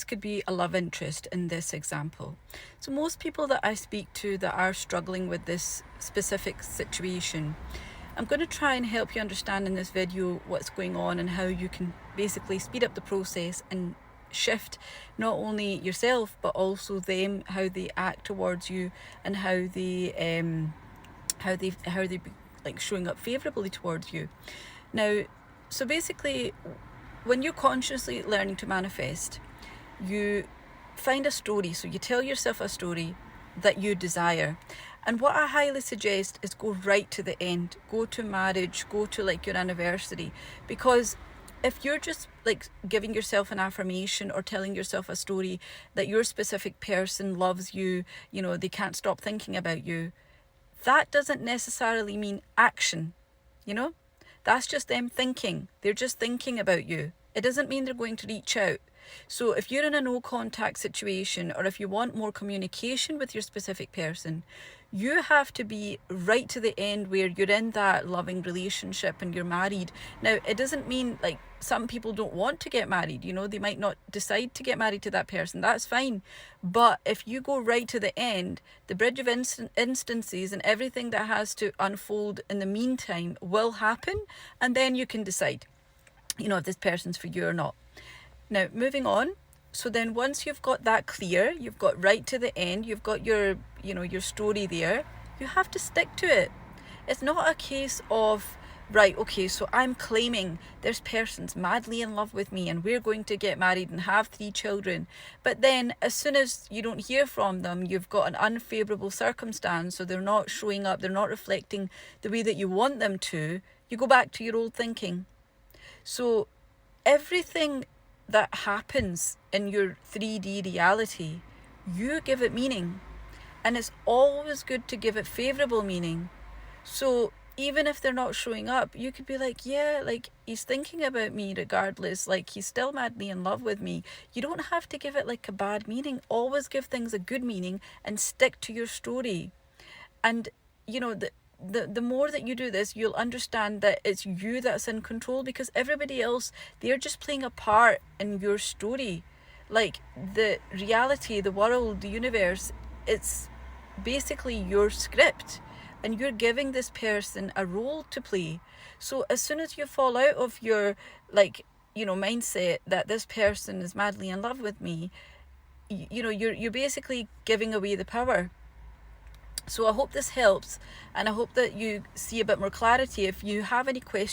could be a love interest in this example. So most people that I speak to that are struggling with this specific situation, I'm going to try and help you understand in this video what's going on and how you can basically speed up the process and shift not only yourself but also them, how they act towards you, and how they like showing up favorably towards you. Now, so basically, when you're consciously learning to manifest, you find a story. So you tell yourself a story that you desire. And what I highly suggest is go right to the end. Go to marriage, go to like your anniversary. Because if you're just like giving yourself an affirmation or telling yourself a story that your specific person loves you, you know, they can't stop thinking about you, that doesn't necessarily mean action, you know? That's just them thinking. They're just thinking about you. It doesn't mean they're going to reach out. So if you're in a no contact situation, or if you want more communication with your specific person, you have to be right to the end where you're in that loving relationship and you're married. Now, it doesn't mean like some people don't want to get married, you know, they might not decide to get married to that person. That's fine. But if you go right to the end, the bridge of instances and everything that has to unfold in the meantime will happen. And then you can decide, you know, if this person's for you or not. Now, moving on. So then once you've got that clear, you've got right to the end, you've got your, you know, your story there, you have to stick to it. It's not a case of, right, okay, so I'm claiming this person's madly in love with me and we're going to get married and have 3 children. But then as soon as you don't hear from them, you've got an unfavourable circumstance, so they're not showing up, they're not reflecting the way that you want them to, you go back to your old thinking. So everything that happens in your 3D reality, you give it meaning. And it's always good to give it favourable meaning. So even if they're not showing up, you could be like, yeah, like he's thinking about me regardless, like he's still madly in love with me. You don't have to give it like a bad meaning. Always give things a good meaning and stick to your story. And you know, the more that you do this, you'll understand that it's you that's in control, because everybody else, they're just playing a part in your story. Like the reality, the world, the universe, it's basically your script, and you're giving this person a role to play. So as soon as you fall out of your, like, you know, mindset that this person is madly in love with me, you know, you're basically giving away the power. So I hope this helps, and I hope that you see a bit more clarity. If you have any questions